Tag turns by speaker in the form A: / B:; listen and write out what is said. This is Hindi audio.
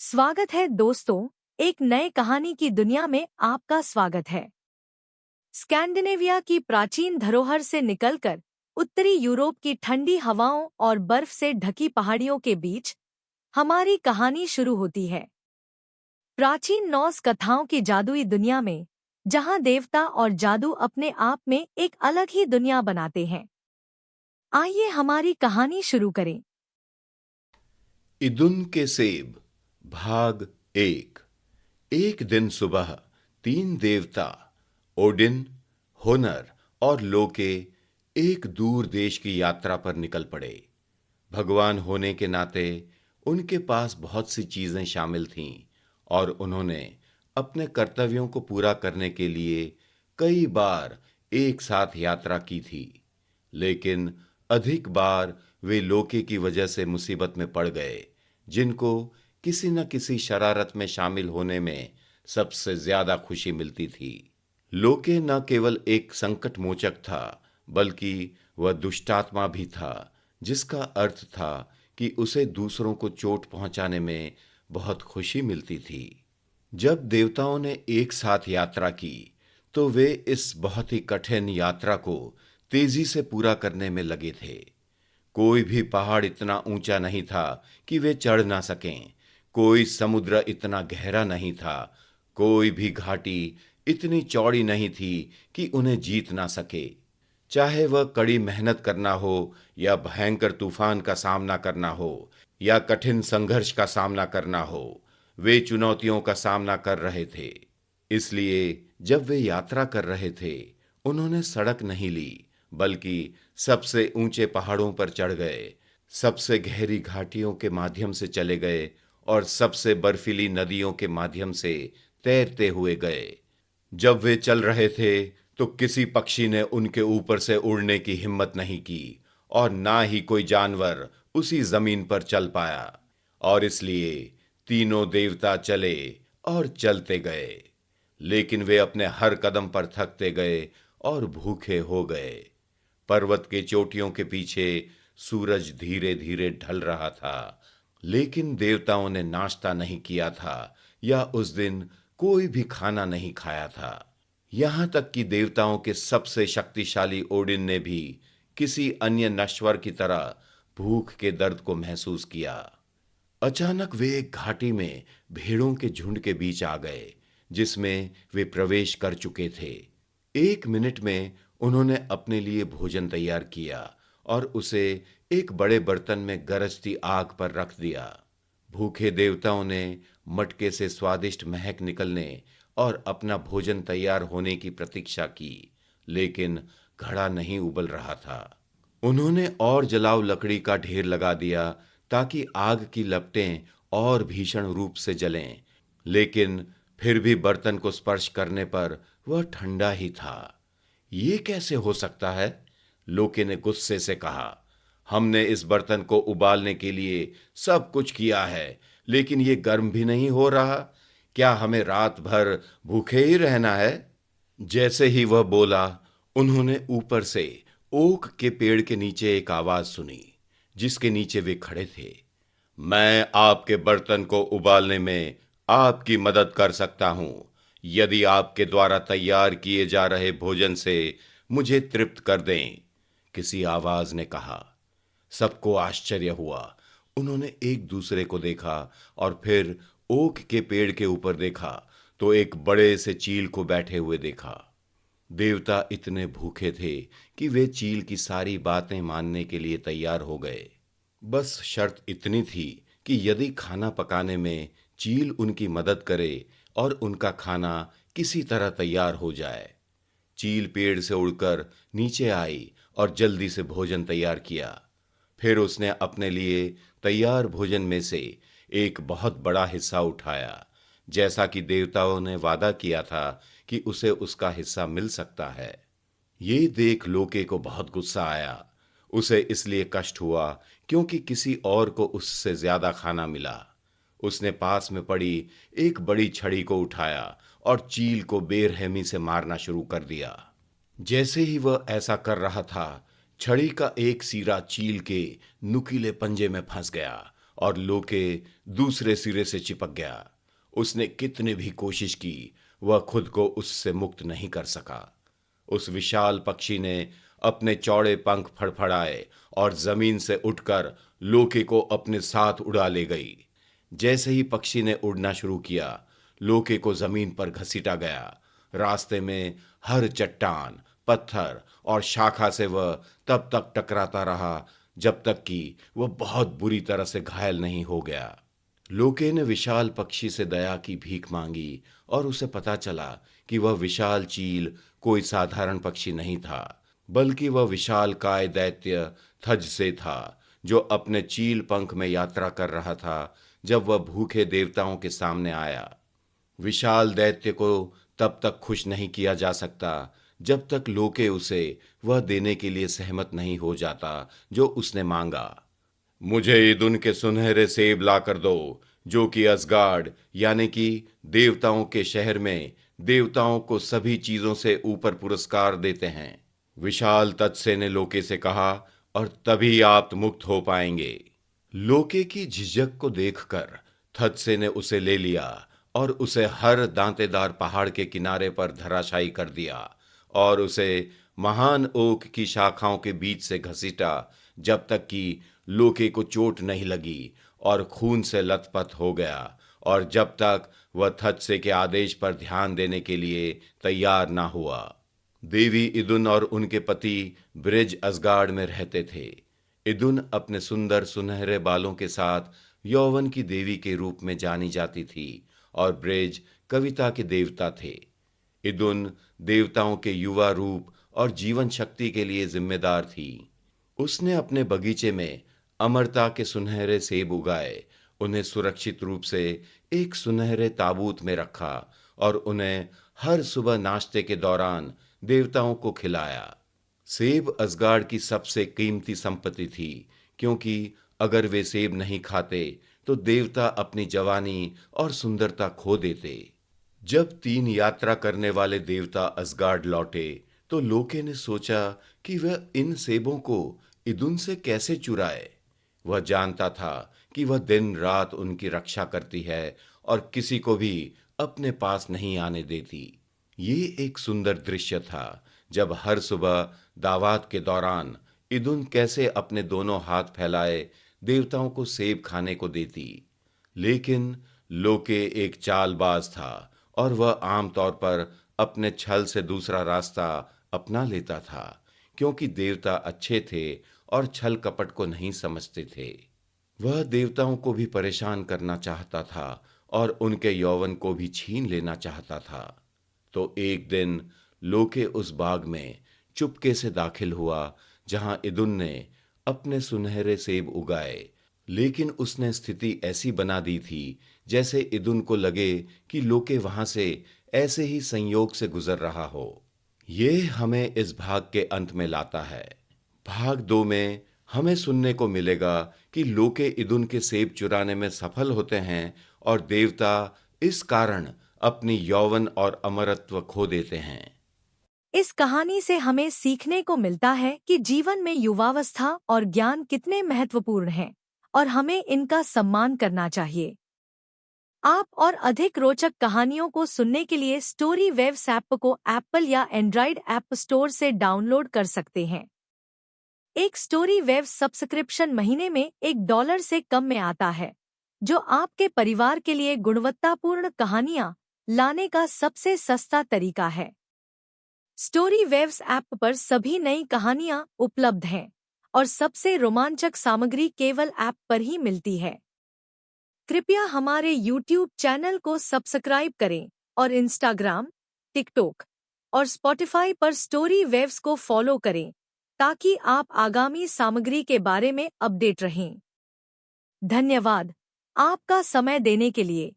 A: स्वागत है दोस्तों, एक नए कहानी की दुनिया में आपका स्वागत है। स्कैंडिनेविया की प्राचीन धरोहर से निकलकर उत्तरी यूरोप की ठंडी हवाओं और बर्फ से ढकी पहाड़ियों के बीच हमारी कहानी शुरू होती है। प्राचीन नॉर्स कथाओं की जादुई दुनिया में, जहां देवता और जादू अपने आप में एक अलग ही दुनिया बनाते हैं। आइए हमारी कहानी शुरू करें।
B: इदुन के सेब भाग एक। एक दिन सुबह तीन देवता ओडिन, होनर और लोके एक दूर देश की यात्रा पर निकल पड़े। भगवान होने के नाते उनके पास बहुत सी चीजें शामिल थीं और उन्होंने अपने कर्तव्यों को पूरा करने के लिए कई बार एक साथ यात्रा की थी। लेकिन अधिक बार वे लोके की वजह से मुसीबत में पड़ गए, जिनको किसी न किसी शरारत में शामिल होने में सबसे ज्यादा खुशी मिलती थी। लोके न केवल एक संकट मोचक था, बल्कि वह दुष्टात्मा भी था, जिसका अर्थ था कि उसे दूसरों को चोट पहुंचाने में बहुत खुशी मिलती थी। जब देवताओं ने एक साथ यात्रा की, तो वे इस बहुत ही कठिन यात्रा को तेजी से पूरा करने में लगे थे। कोई भी पहाड़ इतना ऊंचा नहीं था कि वे चढ़ ना सकें, कोई समुद्र इतना गहरा नहीं था, कोई भी घाटी इतनी चौड़ी नहीं थी कि उन्हें जीत ना सके। चाहे वह कड़ी मेहनत करना हो या भयंकर तूफान का सामना करना हो या कठिन संघर्ष का सामना करना हो, वे चुनौतियों का सामना कर रहे थे। इसलिए जब वे यात्रा कर रहे थे, उन्होंने सड़क नहीं ली, बल्कि सबसे ऊंचे पहाड़ों पर चढ़ गए, सबसे गहरी घाटियों के माध्यम से चले गए और सबसे बर्फीली नदियों के माध्यम से तैरते हुए गए। जब वे चल रहे थे, तो किसी पक्षी ने उनके ऊपर से उड़ने की हिम्मत नहीं की और ना ही कोई जानवर उसी जमीन पर चल पाया। और इसलिए तीनों देवता चले और चलते गए, लेकिन वे अपने हर कदम पर थकते गए और भूखे हो गए। पर्वत के चोटियों के पीछे सूरज धीरे धीरे ढल रहा था, लेकिन देवताओं ने नाश्ता नहीं किया था या उस दिन कोई भी खाना नहीं खाया था। यहां तक कि देवताओं के सबसे शक्तिशाली ओडिन ने भी किसी अन्य नश्वर की तरह भूख के दर्द को महसूस किया। अचानक वे एक घाटी में भेड़ों के झुंड के बीच आ गए, जिसमें वे प्रवेश कर चुके थे। 1 मिनट में उन्होंने अपने लिए भोजन तैयार किया और उसे एक बड़े बर्तन में गरजती आग पर रख दिया। भूखे देवताओं ने मटके से स्वादिष्ट महक निकलने और अपना भोजन तैयार होने की प्रतीक्षा की, लेकिन घड़ा नहीं उबल रहा था। उन्होंने और जलाऊ लकड़ी का ढेर लगा दिया ताकि आग की लपटें और भीषण रूप से जलें, लेकिन फिर भी बर्तन को स्पर्श करने पर वह ठंडा ही था। ये कैसे हो सकता है? लोके ने गुस्से से कहा। हमने इस बर्तन को उबालने के लिए सब कुछ किया है, लेकिन ये गर्म भी नहीं हो रहा। क्या हमें रात भर भूखे ही रहना है? जैसे ही वह बोला, उन्होंने ऊपर से ओक के पेड़ के नीचे एक आवाज सुनी, जिसके नीचे वे खड़े थे। मैं आपके बर्तन को उबालने में आपकी मदद कर सकता हूं, यदि आपके द्वारा तैयार किए जा रहे भोजन से मुझे तृप्त कर दें, किसी आवाज ने कहा। सबको आश्चर्य हुआ। उन्होंने एक दूसरे को देखा और फिर ओक के पेड़ के ऊपर देखा तो एक बड़े से चील को बैठे हुए देखा। देवता इतने भूखे थे कि वे चील की सारी बातें मानने के लिए तैयार हो गए। बस शर्त इतनी थी कि यदि खाना पकाने में चील उनकी मदद करे और उनका खाना किसी तरह तैयार हो जाए। चील पेड़ से उड़कर नीचे आई और जल्दी से भोजन तैयार किया। फिर उसने अपने लिए तैयार भोजन में से एक बहुत बड़ा हिस्सा उठाया, जैसा कि देवताओं ने वादा किया था कि उसे उसका हिस्सा मिल सकता है। ये देख लोके को बहुत गुस्सा आया। उसे इसलिए कष्ट हुआ क्योंकि किसी और को उससे ज्यादा खाना मिला। उसने पास में पड़ी एक बड़ी छड़ी को उठाया और चील को बेरहमी से मारना शुरू कर दिया। जैसे ही वह ऐसा कर रहा था, छड़ी का एक सिरा चील के नुकीले पंजे में फंस गया और लोके दूसरे सिरे से चिपक गया। उसने कितनी भी कोशिश की, वह खुद को उससे मुक्त नहीं कर सका। उस विशाल पक्षी ने अपने चौड़े पंख फड़फड़ाए और जमीन से उठकर लोके को अपने साथ उड़ा ले गई। जैसे ही पक्षी ने उड़ना शुरू किया, लोके को जमीन पर घसीटा गया। रास्ते में हर चट्टान, पत्थर और शाखा से वह तब तक टकराता रहा जब तक कि वह बहुत बुरी तरह से घायल नहीं हो गया। लोके ने विशाल पक्षी से दया की भीख मांगी और उसे पता चला कि वह विशाल चील कोई साधारण पक्षी नहीं था, बल्कि वह विशाल काय दैत्य थज से था, जो अपने चील पंख में यात्रा कर रहा था जब वह भूखे देवताओं के सामने आया। विशाल दैत्य को तब तक खुश नहीं किया जा सकता जब तक लोके उसे वह देने के लिए सहमत नहीं हो जाता जो उसने मांगा। मुझे इदुन के सुनहरे सेब ला कर दो, जो कि असगार्ड यानी कि देवताओं के शहर में देवताओं को सभी चीजों से ऊपर पुरस्कार देते हैं, विशाल तत्से ने लोके से कहा, और तभी आप मुक्त हो पाएंगे। लोके की झिझक को देखकर थत्से ने उसे ले लिया और उसे हर दांतेदार पहाड़ के किनारे पर धराशायी कर दिया और उसे महान ओक की शाखाओं के बीच से घसीटा जब तक कि लोके को चोट नहीं लगी और खून से लथपथ हो गया, और जब तक वह थत्से के आदेश पर ध्यान देने के लिए तैयार ना हुआ। देवी इदुन और उनके पति ब्रिज असगार्ड में रहते थे। इदुन अपने सुंदर सुनहरे बालों के साथ यौवन की देवी के रूप में जानी जाती थी और ब्रिज कविता के देवता थे। इदुन देवताओं के युवा रूप और जीवन शक्ति के लिए जिम्मेदार थी। उसने अपने बगीचे में अमरता के सुनहरे सेब उगाए, उन्हें सुरक्षित रूप से एक सुनहरे ताबूत में रखा और उन्हें हर सुबह नाश्ते के दौरान देवताओं को खिलाया। सेब असगार्ड की सबसे कीमती संपत्ति थी, क्योंकि अगर वे सेब नहीं खाते तो देवता अपनी जवानी और सुंदरता खो देते। जब 3 यात्रा करने वाले देवता असगार्ड लौटे तो लोके ने सोचा कि वह इन सेबों को इदुन से कैसे चुराए। वह जानता था कि वह दिन रात उनकी रक्षा करती है और किसी को भी अपने पास नहीं आने देती। ये एक सुंदर दृश्य था जब हर सुबह दावत के दौरान इदुन कैसे अपने दोनों हाथ फैलाए देवताओं को सेब खाने को देती। लेकिन लोके एक चालबाज था और वह आमतौर पर अपने छल से दूसरा रास्ता अपना लेता था, क्योंकि देवता अच्छे थे और छल कपट को नहीं समझते थे। वह देवताओं को भी परेशान करना चाहता था और उनके यौवन को भी छीन लेना चाहता था। तो एक दिन लोके उस बाग में चुपके से दाखिल हुआ जहां इदुन ने अपने सुनहरे सेब उगाए, लेकिन उसने स्थिति ऐसी बना दी थी जैसे इदुन को लगे कि लोके वहां से ऐसे ही संयोग से गुजर रहा हो। ये हमें इस भाग के अंत में लाता है। भाग 2 में हमें सुनने को मिलेगा कि लोके इदुन के सेब चुराने में सफल होते हैं और देवता इस कारण अपनी यौवन और अमरत्व खो देते हैं।
A: इस कहानी से हमें सीखने को मिलता है कि जीवन में युवावस्था और ज्ञान कितने महत्वपूर्ण हैं और हमें इनका सम्मान करना चाहिए। आप और अधिक रोचक कहानियों को सुनने के लिए स्टोरी वेव्स ऐप को एप्पल या एंड्रॉइड ऐप स्टोर से डाउनलोड कर सकते हैं। एक स्टोरी वेव्स सब्सक्रिप्शन महीने में $1 से कम में आता है, जो आपके परिवार के लिए गुणवत्तापूर्ण कहानियां लाने का सबसे सस्ता तरीका है। स्टोरी वेव्स ऐप पर सभी नई कहानियां उपलब्ध हैं और सबसे रोमांचक सामग्री केवल ऐप पर ही मिलती है। कृपया हमारे YouTube चैनल को सब्सक्राइब करें और इंस्टाग्राम, टिकटॉक और स्पॉटिफाई पर स्टोरी वेव्स को फॉलो करें ताकि आप आगामी सामग्री के बारे में अपडेट रहें। धन्यवाद आपका समय देने के लिए।